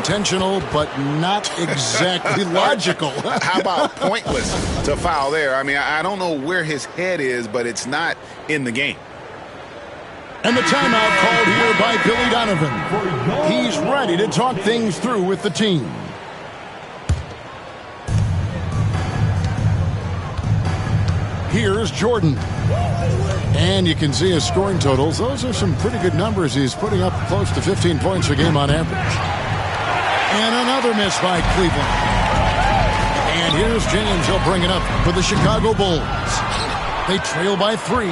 Intentional, but not exactly logical. How about pointless to foul there? I mean, I don't know where his head is, but it's not in the game. And the timeout called here by Billy Donovan. He's ready to talk things through with the team. Here's Jordan. And you can see his scoring totals. Those are some pretty good numbers. He's putting up close to 15 points a game on average. And another miss by Cleveland. And here's James. He'll bring it up for the Chicago Bulls. They trail by 3.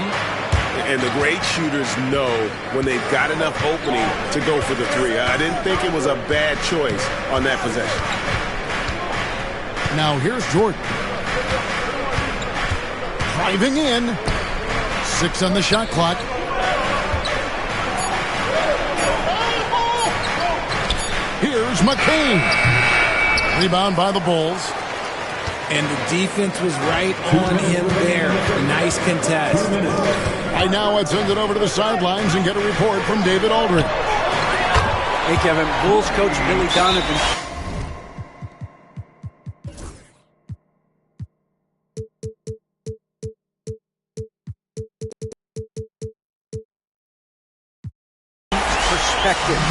And the great shooters know when they've got enough opening to go for the 3. I didn't think it was a bad choice on that possession. Now here's Jordan. Driving in. 6 on the shot clock. Here's McCain. Rebound by the Bulls. And the defense was right on him there. Nice contest. Right now, I'd send it over to the sidelines and get a report from David Aldridge. Hey, Kevin. Bulls coach Billy Donovan. Perspective.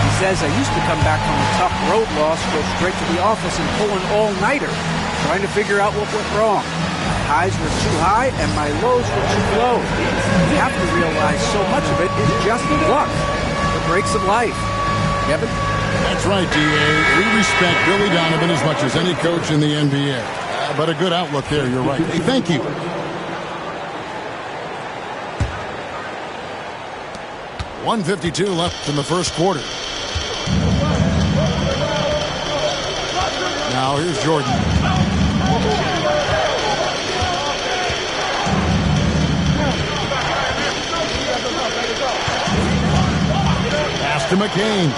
He says, I used to come back from a tough road loss, go straight to the office and pull an all-nighter, trying to figure out what went wrong. My highs were too high and my lows were too low. You have to realize so much of it is just luck. The breaks of life. Kevin? That's right, D.A. We respect Billy Donovan as much as any coach in the NBA. But a good outlook there, you're right. Hey, thank you. .152 left in the first quarter. Now here's Jordan. Pass to McCain.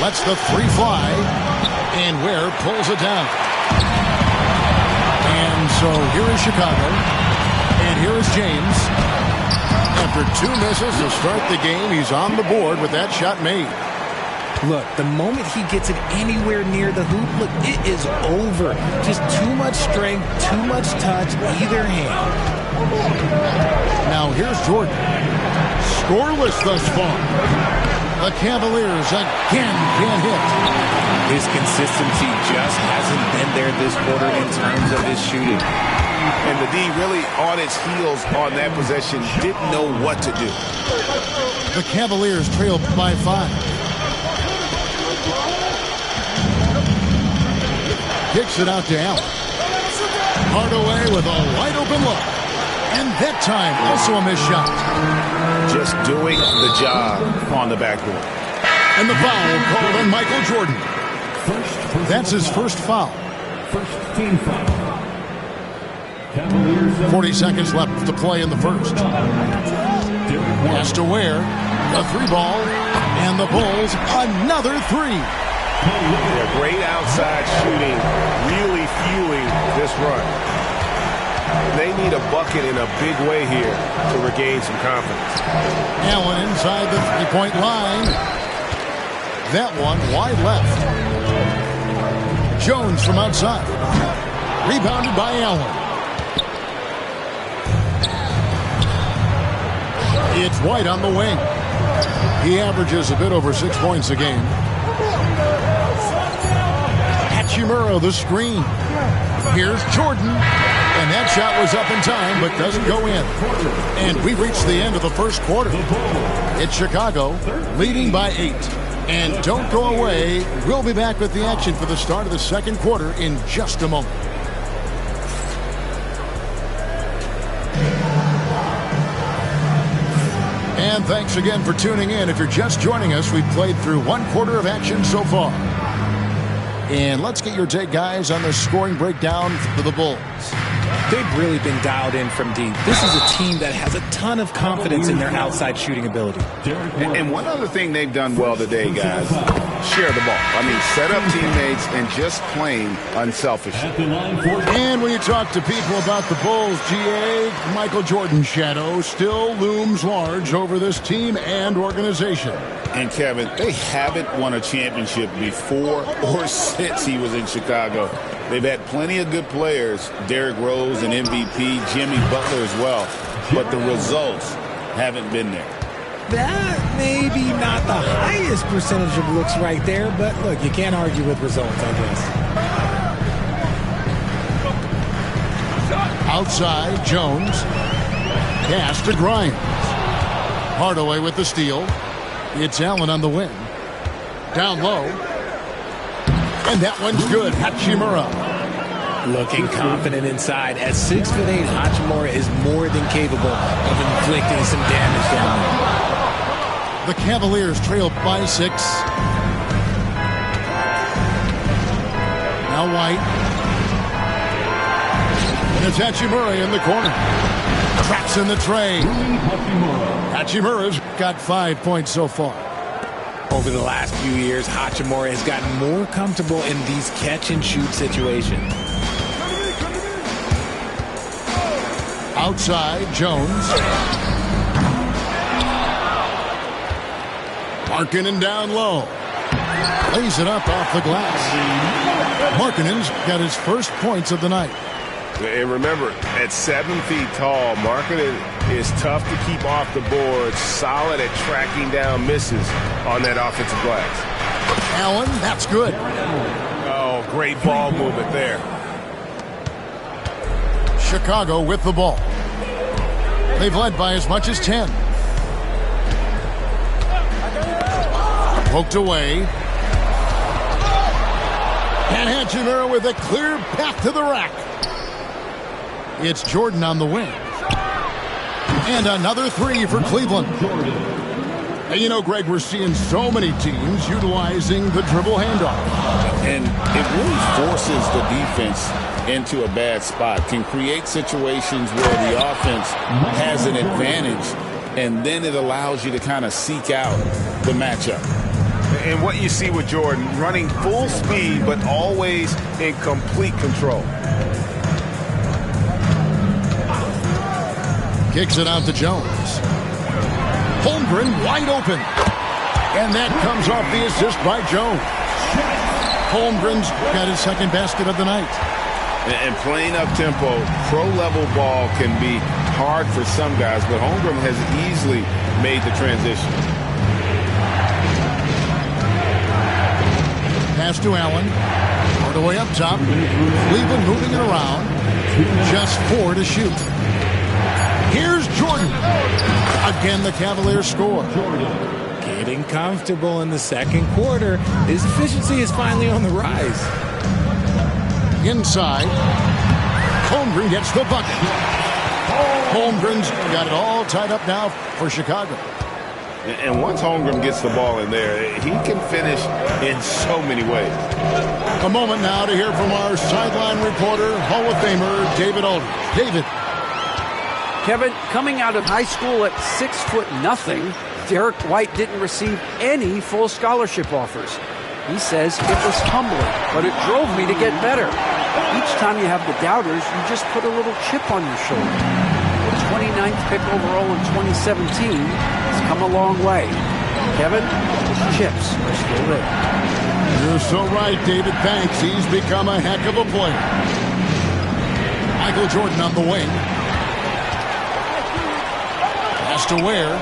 Lets the 3 fly. And Ware pulls it down. And so here is Chicago. And here is James. After 2 misses to start the game, he's on the board with that shot made. Look, the moment he gets it anywhere near the hoop, look, it is over. Just too much strength, too much touch, either hand. Now here's Jordan. Scoreless thus far. The Cavaliers again can't hit. His consistency just hasn't been there this quarter in terms of his shooting. And the D really on its heels on that possession, didn't know what to do. The Cavaliers trail by 5. Kicks it out to Allen. Hardaway with a wide open look. And that time also a missed shot. Just doing the job on the backboard. And the foul called on Michael Jordan. That's his first foul. First team foul. 40 seconds left to play in the first. Pass to Ware. A 3 ball. And the Bulls another 3. Yeah, great outside shooting, really fueling this run. They need a bucket in a big way here to regain some confidence. Allen inside the 3-point line. That one wide left. Jones from outside. Rebounded by Allen. It's White on the wing. He averages a bit over 6 points a game. Hachimura, the screen. Here's Jordan. And that shot was up in time, but doesn't go in. And we've reached the end of the first quarter. It's Chicago leading by 8. And don't go away. We'll be back with the action for the start of the second quarter in just a moment. And thanks again for tuning in. If you're just joining us, we've played through 1 quarter of action so far. And let's get your take, guys, on the scoring breakdown for the Bulls. They've really been dialed in from deep. This is a team that has a ton of confidence in their outside shooting ability. And one other thing they've done well today, guys, share the ball. I mean, set up teammates and just plain unselfish. At the line for And when you talk to people about the Bulls, GA, Michael Jordan's shadow still looms large over this team and organization. And Kevin, they haven't won a championship before or since he was in Chicago. They've had plenty of good players, Derrick Rose and MVP, Jimmy Butler as well, but the results haven't been there. That maybe not the highest percentage of looks right there, but look, you can't argue with results, I guess. Outside, Jones. Pass to Grimes. Hardaway with the steal. It's Allen on the wing. Down low. And that one's good. Hachimura. Looking confident inside. At 6'8", Hachimura is more than capable of inflicting some damage down there. The Cavaliers trail by 6. Now White. And it's Hachimura in the corner. Traps in the tray. Hachimura's got 5 points so far. Over the last few years, Hachimura has gotten more comfortable in these catch-and-shoot situations. Outside, Jones. Markkanen down low. Lays it up off the glass. Markkanen's got his first points of the night. And remember, at 7 feet tall, Markkanen is tough to keep off the board, solid at tracking down misses on that offensive glass. Allen, that's good. Oh, great ball movement there. Chicago with the ball. They've led by as much as 10. Poked away. And Hachimura with a clear path to the rack. It's Jordan on the wing. And another three for Cleveland. And you know, Greg, we're seeing so many teams utilizing the dribble handoff. And it really forces the defense into a bad spot, can create situations where the offense has an advantage, and then it allows you to kind of seek out the matchup. And what you see with Jordan, running full speed, but always in complete control. Kicks it out to Jones. Holmgren wide open. And that comes off the assist by Jones. Holmgren's got his second basket of the night. And playing up-tempo, pro-level ball can be hard for some guys, but Holmgren has easily made the transition. Pass to Allen. Hardaway up top. Cleveland moving it around. Just 4 to shoot. Here's Jordan. Again, the Cavaliers score. Getting comfortable in the second quarter. His efficiency is finally on the rise. Inside. Holmgren gets the bucket. Holmgren's got it all tied up now for Chicago. And once Holmgren gets the ball in there, he can finish in so many ways. A moment now to hear from our sideline reporter, Hall of Famer David Aldridge. David. Kevin, coming out of high school at 6'0", Derek White didn't receive any full scholarship offers. He says it was humbling, but it drove me to get better. Each time you have the doubters, you just put a little chip on your shoulder. The 29th pick overall in 2017 has come a long way. Kevin, the chips are still there. You're so right, David. Thanks. He's become a heck of a player. Michael Jordan on the wing. Pass to Ware.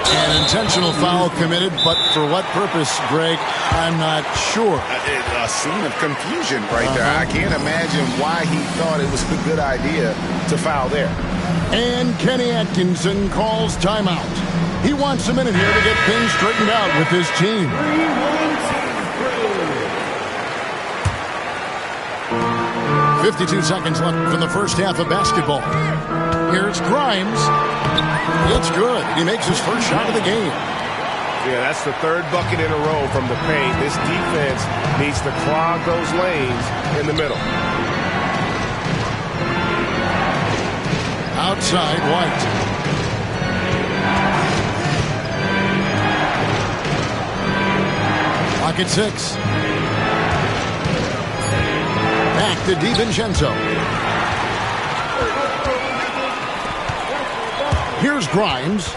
An intentional foul committed, but for what purpose, Greg, I'm not sure. A scene of confusion right there. I can't imagine why he thought it was a good idea to foul there. And Kenny Atkinson calls timeout. He wants a minute here to get things straightened out with his team. 52 seconds left from the first half of basketball. Here's Grimes. It's good. He makes his first shot of the game. Yeah, that's the third bucket in a row from the paint. This defense needs to clog those lanes in the middle. Outside, White. Clock at 6. Back to DiVincenzo. Here's Grimes.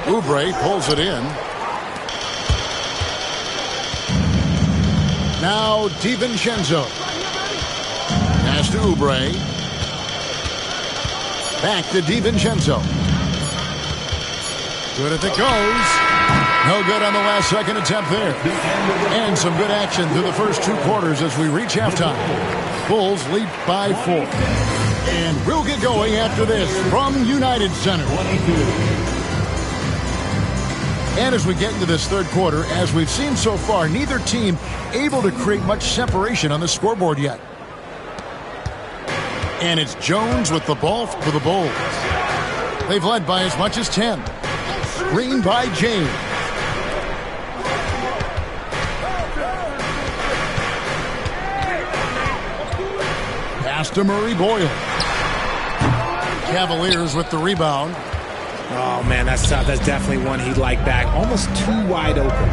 Oubre pulls it in. Now DiVincenzo. Pass to Oubre. Back to DiVincenzo. Good if it goes. No good on the last second attempt there. And some good action through the first 2 quarters as we reach halftime. Bulls lead by 4. And we'll get going after this from United Center. And as we get into this third quarter, as we've seen so far, neither team able to create much separation on the scoreboard yet. And it's Jones with the ball for the Bulls. They've led by as much as 10. Screen by James. Pass to Murray Boyle. Cavaliers with the rebound. Oh, man, that's tough. That's definitely one he'd like back. Almost too wide open.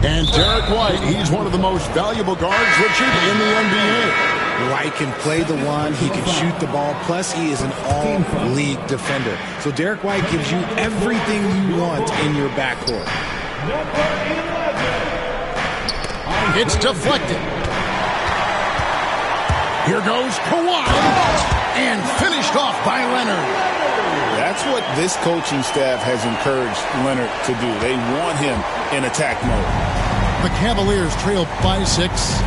And Derek White, he's one of the most valuable guards, Richard, in the NBA. White can play the one. He can shoot the ball. Plus, he is an all-league defender. So Derek White gives you everything you want in your backcourt. It's deflected. Here goes Kawhi. And finished off by Leonard. That's what this coaching staff has encouraged Leonard to do. They want him in attack mode. The Cavaliers trail by 6.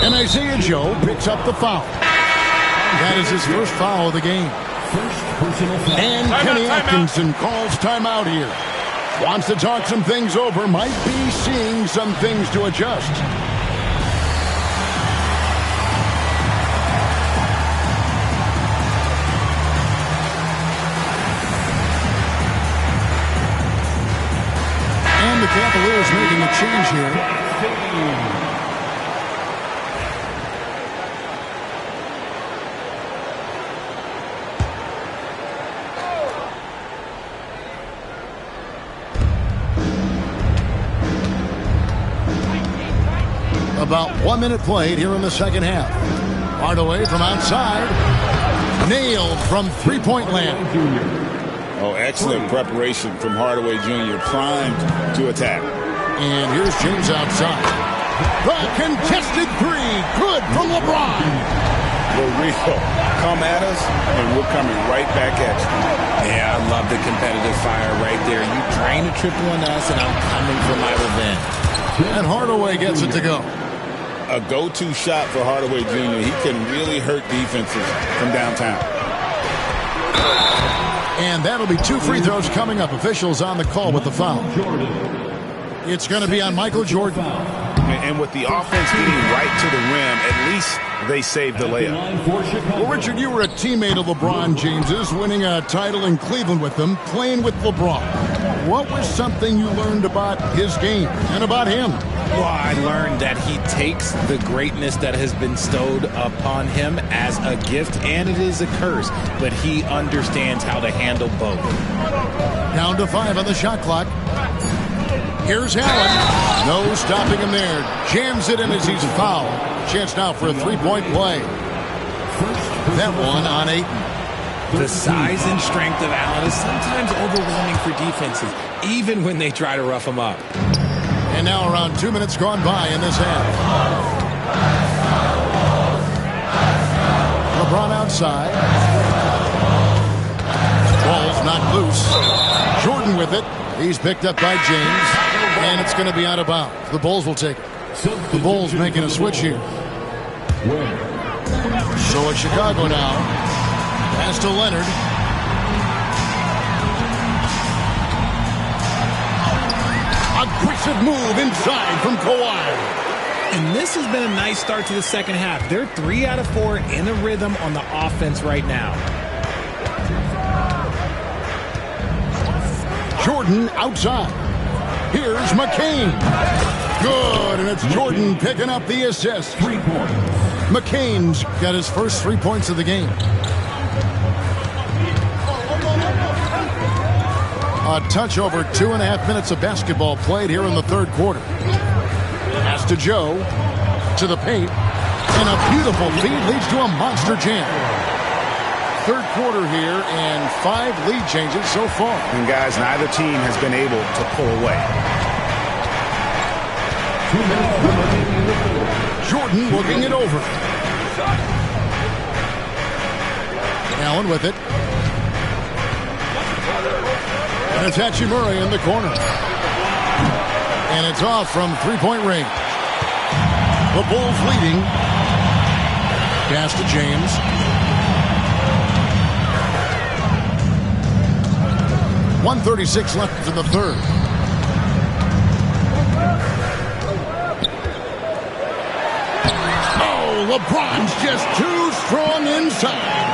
And Isaiah Joe picks up the foul. That is his first foul of the game. And Kenny Atkinson calls timeout here. Wants to talk some things over. Might be seeing some things to adjust. And the Cavaliers making a change here. About 1 minute played here in the second half. Hardaway from outside. Nailed from three-point land. Oh, excellent preparation from Hardaway Jr. Primed to attack. And here's James outside. The contested three. Good from LeBron. For real. Come at us, and we're coming right back at you. Yeah, I love the competitive fire right there. You drain a triple on us, and I'm coming for my revenge. And Hardaway gets it to go. A go-to shot for Hardaway Jr. He can really hurt defenses from downtown. And that'll be 2 free throws coming up. Officials on the call with the foul. It's going to be on Michael Jordan. And with the offense getting right to the rim, at least they saved the layup. Well, Richard, you were a teammate of LeBron James's, winning a title in Cleveland with them, playing with LeBron. What was something you learned about his game and about him? Well, I learned that he takes the greatness that has been bestowed upon him as a gift, and it is a curse, but he understands how to handle both. Down to 5 on the shot clock. Here's Allen. No stopping him there. Jams it in as he's fouled. Chance now for a three-point play. That one on Ayton. The size and strength of Allen is sometimes overwhelming for defenses, even when they try to rough him up. And now around 2 minutes gone by in this half. LeBron outside. Ball's not loose. Jordan with it. He's picked up by James. And it's going to be out of bounds. The Bulls will take it. The Bulls making a switch here. So it's Chicago now. Pass to Leonard. Aggressive move inside from Kawhi. And this has been a nice start to the second half. They're 3 out of 4 in a rhythm on the offense right now. Jordan outside. Here's McCain. Good, and it's Jordan picking up the assist. 3 points. McCain's got his first 3 points of the game. A touch over 2.5 minutes of basketball played here in the third quarter. Pass to Joe. To the paint. And a beautiful feed leads to a monster jam. Third quarter here and 5 lead changes so far. And guys, neither team has been able to pull away. Jordan looking it over. Allen with it. And it's Hachimura in the corner. And it's off from three-point range. The Bulls leading. Pass to James. .136 left in the third. Oh, LeBron's just too strong inside.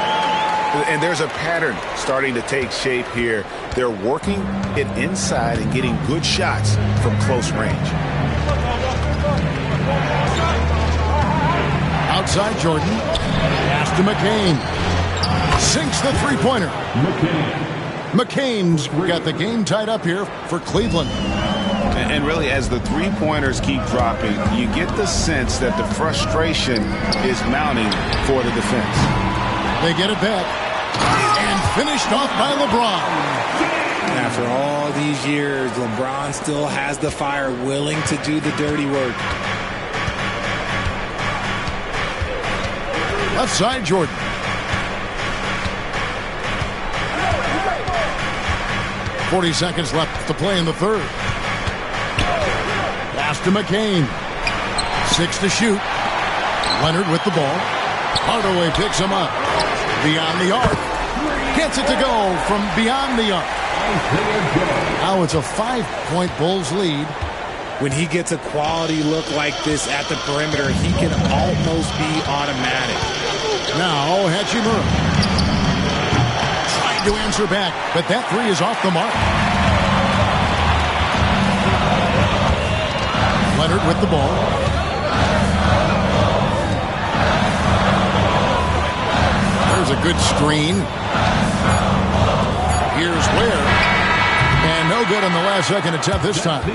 And there's a pattern starting to take shape here. They're working it inside and getting good shots from close range. Outside Jordan. Pass to McCain. Sinks the three-pointer. McCain's got the game tied up here for Cleveland. And really, as the three-pointers keep dropping, you get the sense that the frustration is mounting for the defense. They get it back. And finished off by LeBron. After all these years, LeBron still has the fire, willing to do the dirty work. Left side, Jordan. .40 seconds left to play in the third. Pass to McCain. 6 to shoot. Leonard with the ball. Hardaway picks him up. Beyond the arc. Gets it to go from beyond the arc. Now it's a 5-point Bulls lead. When he gets a quality look like this at the perimeter, he can almost be automatic. Now Hachimura. Trying to answer back, but that three is off the mark. Leonard with the ball. There's a good screen. Here's Ware. And no good on the last second attempt this time.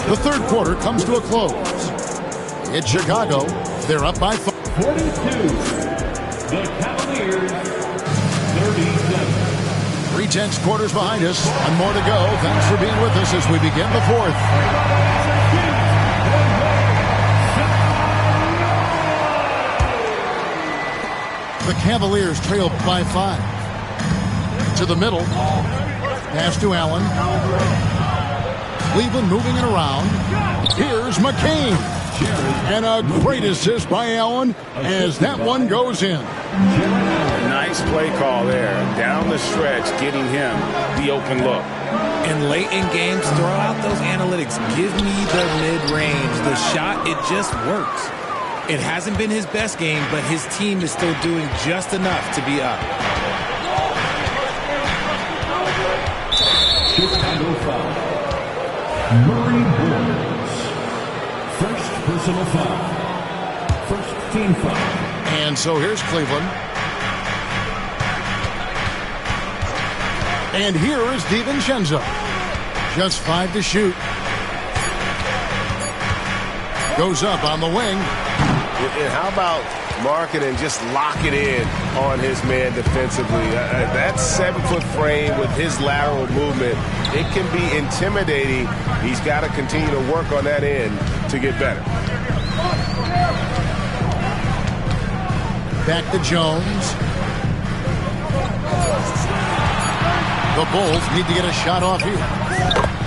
The third quarter comes to a close. It's Chicago. They're up by 5. 42. The Cavaliers, 37. 3/10 quarters behind us. One more to go. Thanks for being with us as we begin the fourth. The Cavaliers trail by 5. To the middle. Pass to Allen. Cleveland moving it around. Here's McCain. And a great assist by Allen as that one goes in. Nice play call there. Down the stretch, getting him the open look. And late in games, throw out those analytics. Give me the mid-range. The shot, it just works. It hasn't been his best game, but his team is still doing just enough to be up. Chicago foul. Murray Boyles. First personal foul. First team foul. And so here's Cleveland. And here is DiVincenzo. Just 5 to shoot. Goes up on the wing. And how about marking and just lock it in on his man defensively? That 7-foot frame with his lateral movement, it can be intimidating. He's got to continue to work on that end to get better. Back to Jones. The Bulls need to get a shot off here.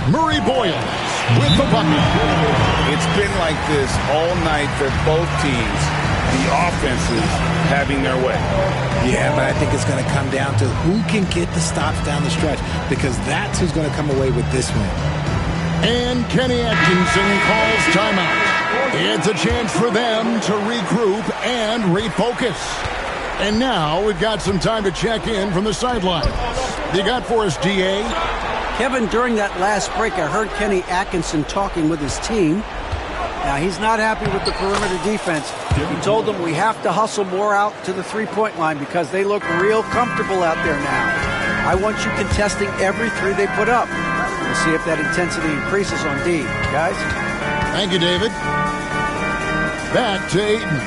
Murray Boyles with the bucket. It's been like this all night for both teams. The offenses having their way. Yeah, but I think it's going to come down to who can get the stops down the stretch, because that's who's going to come away with this win. And Kenny Atkinson calls timeout. It's a chance for them to regroup and refocus. And now we've got some time to check in from the sideline. You got for us, D.A.? Kevin, during that last break, I heard Kenny Atkinson talking with his team. Now, he's not happy with the perimeter defense. He told them we have to hustle more out to the three-point line because they look real comfortable out there now. I want you contesting every three they put up. We'll see if that intensity increases on D. Guys? Thank you, David. Back to Ayton.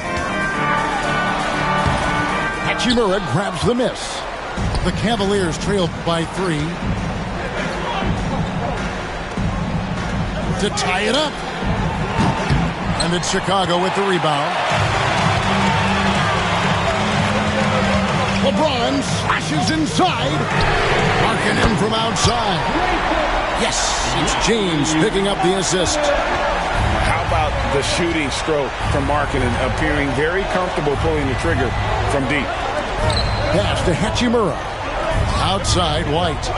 Hachimura grabs the miss. The Cavaliers trail by 3. To tie it up. And it's Chicago with the rebound. LeBron slashes inside. Markkanen from outside. Yes, it's James picking up the assist. How about the shooting stroke from Markkanen, appearing very comfortable pulling the trigger from deep. Pass to Hachimura. Outside White.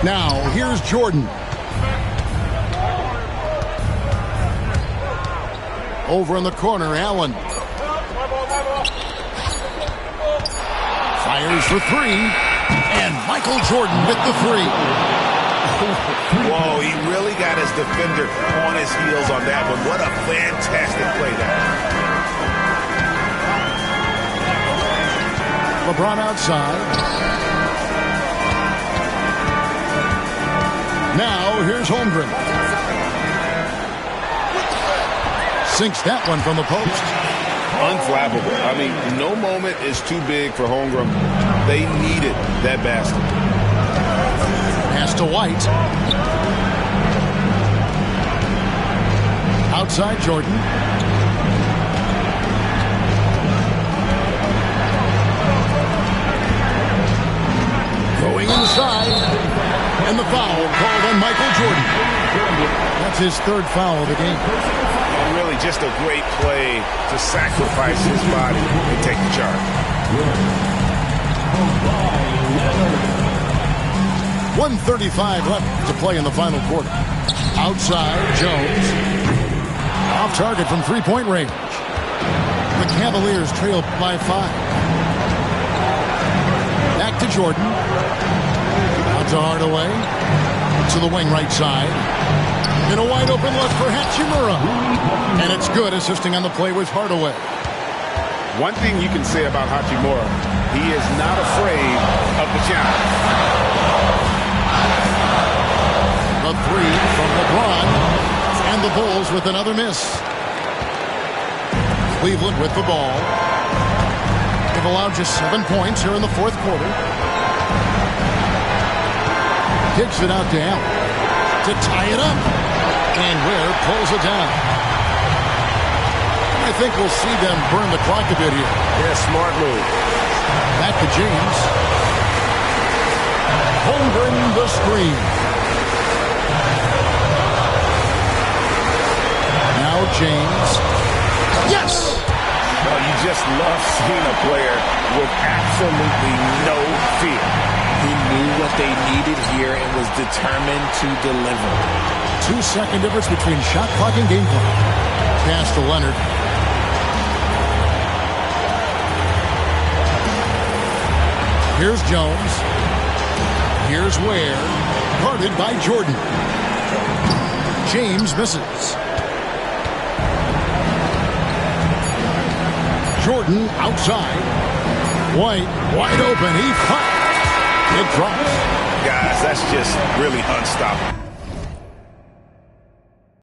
Now here's Jordan. Over in the corner, Allen. Fires for 3. And Michael Jordan with the 3. Whoa, he really got his defender on his heels on that one. What a fantastic play that. LeBron outside. Now here's Holmgren. Sinks that one from the post. Unflappable. I mean, no moment is too big for Holmgren. They needed that basket. Pass to White. Outside Jordan. Going inside. And the foul called on Michael Jordan. That's his 3rd foul of the game. Really just a great play to sacrifice his body and take the charge. 1:35 left to play in the final quarter. Outside, Jones. Off target from three-point range. The Cavaliers trail by 5. Back to Jordan. Out to Hardaway. To the wing right side. And a wide open look for Hachimura. And it's good. Assisting on the play was Hardaway. One thing you can say about Hachimura, he is not afraid of the challenge. The 3 from LeBron. And the Bulls with another miss. Cleveland with the ball. They've allowed just 7 points here in the 4th quarter. Kicks it out to Allen to tie it up. And Ware pulls it down. I think we'll see them burn the clock a bit here. Yeah, smart move. Back to James. Holmgren the screen. Now James. Yes! Well, you just love seeing a player with absolutely no fear. He knew what they needed here and was determined to deliver. 2-second difference between shot clock and game clock. Pass to Leonard. Here's Jones. Here's Ware. Guarded by Jordan. James misses. Jordan outside. White wide open. He fires. It drops. Guys, that's just really unstoppable.